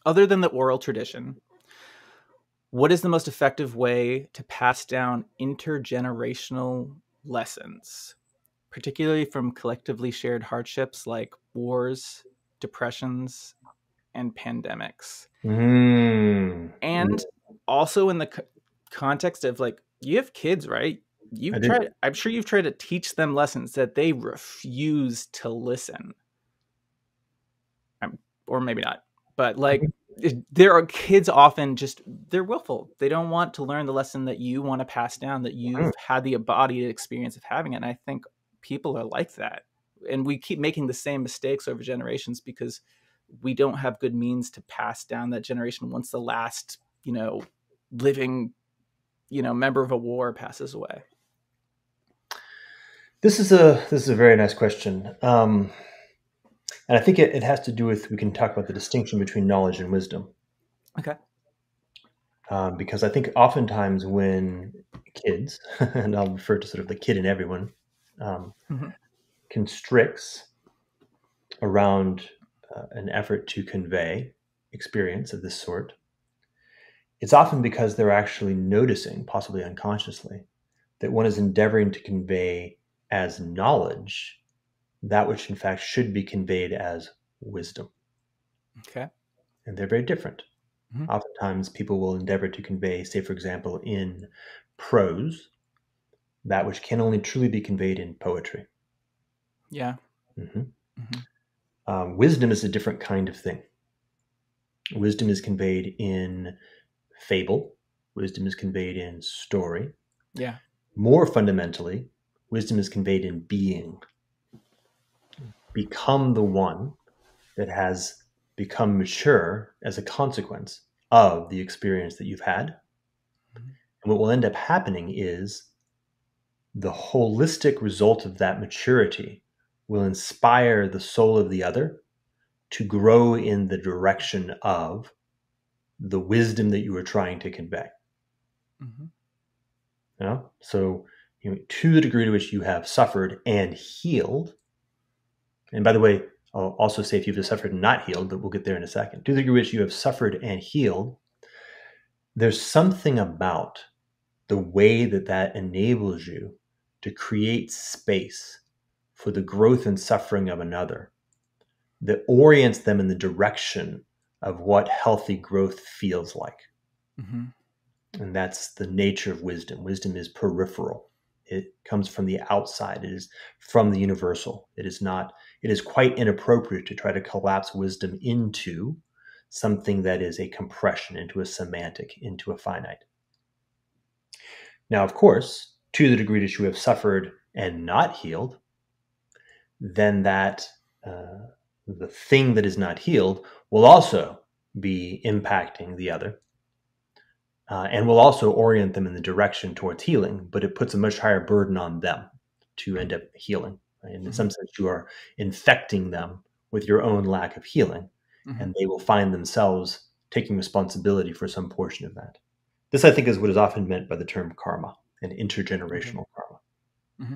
other than the oral tradition, what is the most effective way to pass down intergenerational lessons, particularly from collectively shared hardships like wars, depressions, and pandemics? Mm. And also in the context of like, you have kids, right? I You've do. tried, I'm sure you've tried to teach them lessons that they refuse to listen. Or maybe not, but like, there are kids often just, they're willful. They don't want to learn the lesson that you want to pass down, that Mhm. you've had the embodied experience of having it. And I think people are like that. And we keep making the same mistakes over generations because we don't have good means to pass down that generation once the last, living, member of a war passes away. This is a very nice question, and I think it has to do with, we can talk about the distinction between knowledge and wisdom, Okay. because I think oftentimes when kids, and I'll refer to sort of the kid in everyone, um, Hmm. constricts around an effort to convey experience of this sort, it's often because they're actually noticing, possibly unconsciously, that one is endeavoring to convey as knowledge that which in fact should be conveyed as wisdom. Okay. And they're very different. Hmm. Oftentimes, people will endeavor to convey, say, for example, in prose, that which can only truly be conveyed in poetry. Yeah. Mhm. Hmm. Wisdom is a different kind of thing. Wisdom is conveyed in fable, wisdom is conveyed in story. Yeah. More fundamentally, wisdom is conveyed in being. Become the one that has become mature as a consequence of the experience that you've had. And what will end up happening is the holistic result of that maturity will inspire the soul of the other to grow in the direction of the wisdom that you were trying to convey. Hmm. So, to the degree to which you have suffered and healed, and by the way, I'll also say if you've suffered and not healed, but we'll get there in a second. To the degree to which you have suffered and healed, there's something about the way that that enables you to create space for the growth and suffering of another that orients them in the direction of what healthy growth feels like. Hmm. And that's the nature of wisdom. Wisdom is peripheral. It comes from the outside. It is from the universal. It is quite inappropriate to try to collapse wisdom into something that is a compression, into a semantic, into a finite. Now, of course, to the degree that you have suffered and not healed, then that uh, the thing that is not healed will also be impacting the other, and will also orient them in the direction towards healing, but it puts a much higher burden on them to end up healing. Right? And in Hmm. some sense, you are infecting them with your own lack of healing, Hmm. and they will find themselves taking responsibility for some portion of that. This, I think, is what is often meant by the term karma and Okay. intergenerational karma. Hmm.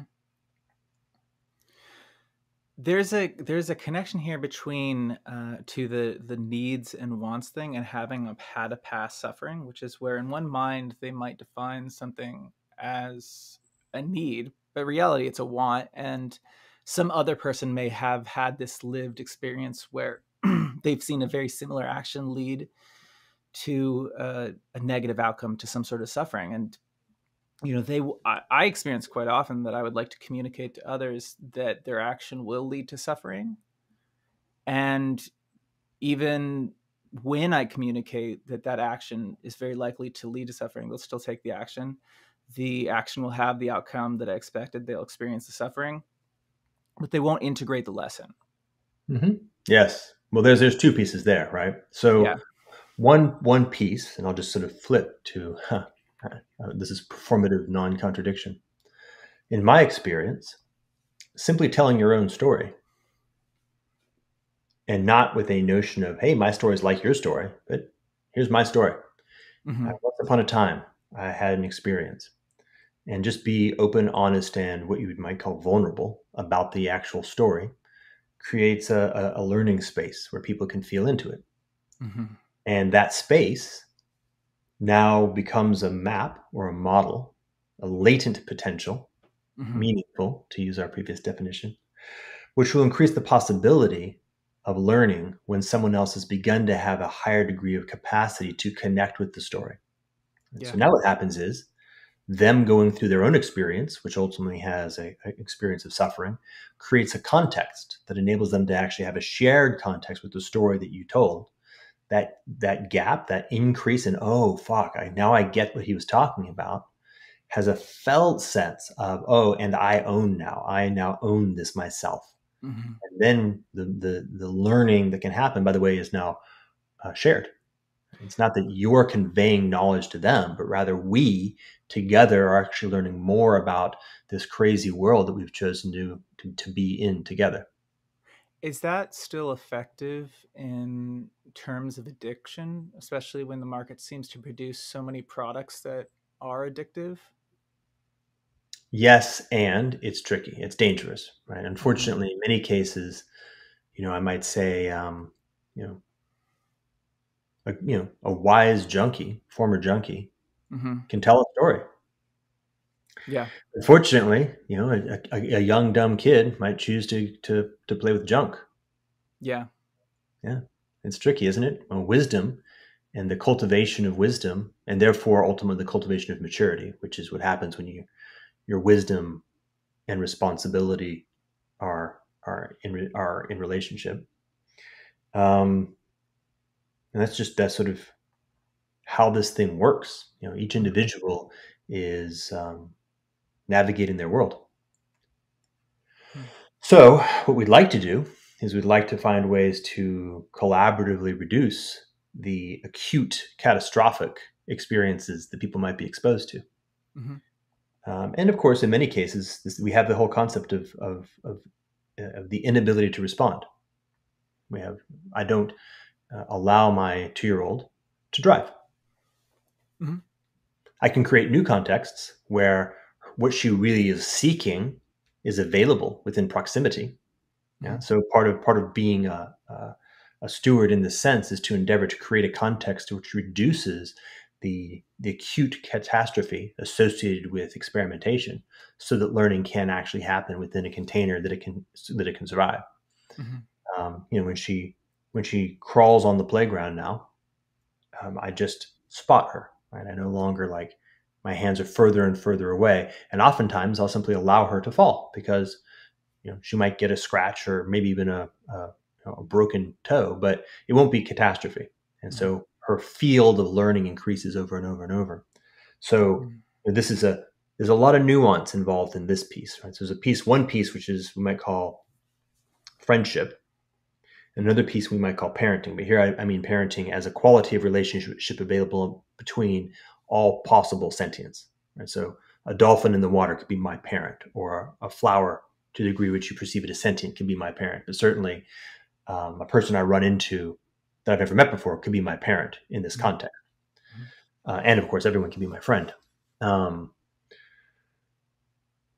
There's a connection here between to the needs and wants thing and having had a past suffering, which is where in one mind they might define something as a need, but reality it's a want, and some other person may have had this lived experience where they've seen a very similar action lead to a negative outcome, to some sort of suffering. And I experience quite often that I would like to communicate to others that their action will lead to suffering. And even when I communicate that that action is very likely to lead to suffering, they'll still take the action. The action will have the outcome that I expected. They'll experience the suffering, but they won't integrate the lesson. Hmm. Yes. Well, there's two pieces there, right? So Yeah. one piece, and I'll just sort of flip to this is performative non-contradiction. In my experience, simply telling your own story, and not with a notion of, hey, my story is like your story, but here's my story. Hmm. Once upon a time, I had an experience, and just be open, honest, and what you might call vulnerable about the actual story creates a learning space where people can feel into it. Hmm. And that space now becomes a map or a model, a latent potential, Hmm. meaningful, to use our previous definition, which will increase the possibility of learning when someone else has begun to have a higher degree of capacity to connect with the story. And so Yeah. now what happens is them going through their own experience, which ultimately has a experience of suffering, creates a context that enables them to actually have a shared context with the story that you told. That gap, that increase in, oh fuck, now I get what he was talking about, has a felt sense of, oh, and I now own this myself. Hmm. And then the learning that can happen, by the way, is now shared. It's not that you're conveying knowledge to them, but rather we together are actually learning more about this crazy world that we've chosen to be in together. Is that still effective in terms of addiction, especially when the market seems to produce so many products that are addictive? Yes, and it's tricky. It's dangerous, right? Hmm. Unfortunately, in many cases, I might say, you know, a wise junkie, former junkie, Hmm. can tell a story. Yeah. Unfortunately, a young dumb kid might choose to play with junk. Yeah. Yeah, it's tricky, isn't it? Wisdom and the cultivation of wisdom, and therefore ultimately the cultivation of maturity, which is what happens when your wisdom and responsibility are in relationship. Um, and that's sort of how this thing works. Each Hmm. individual is navigating their world. So, what we'd like to do is we'd like to find ways to collaboratively reduce the acute, catastrophic experiences that people might be exposed to. Hmm. And of course, in many cases, we have the whole concept of the inability to respond. We have, I don't allow my 2-year old to drive. Hmm. I can create new contexts where what she really is seeking is available within proximity. Yeah. Hmm. So part of being a steward in this sense is to endeavor to create a context which reduces the acute catastrophe associated with experimentation, so that learning can actually happen within a container that it can survive. Hmm. When she crawls on the playground now, I just spot her. Right, I no longer like my hands are further and further away, and oftentimes I'll simply allow her to fall because she might get a scratch or maybe even a broken toe, but it won't be catastrophe. And Hmm. so her field of learning increases over and over and over. So Hmm. this is there's a lot of nuance involved in this piece, right? So there's one piece which is we might call friendship, and another piece we might call parenting. But here I mean parenting as a quality of relationship available between all possible sentience. Right? So a dolphin in the water could be my parent, or a flower to the degree which you perceive it as sentient can be my parent. But certainly a person I run into that I've never met before could be my parent in this Hmm. context. Hmm. And of course, everyone can be my friend. Um,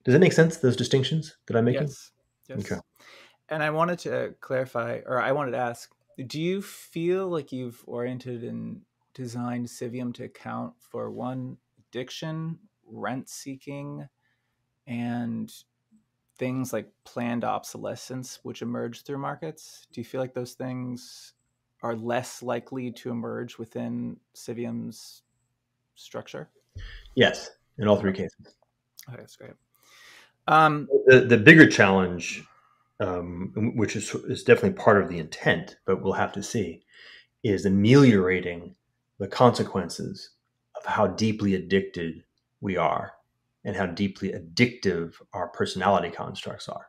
does that make sense, those distinctions that I'm making? Yes. Okay. Yes. And I wanted to clarify, or I wanted to ask, do you feel like you've oriented and designed Civium to account for one, addiction, rent seeking, and things like planned obsolescence, which emerge through markets? Do you feel like those things are less likely to emerge within Civium's structure? Yes, in all Okay, three cases. okay, that's great. Um, The bigger challenge, which is definitely part of the intent, but we'll have to see, is ameliorating the consequences of how deeply addicted we are and how deeply addictive our personality constructs are.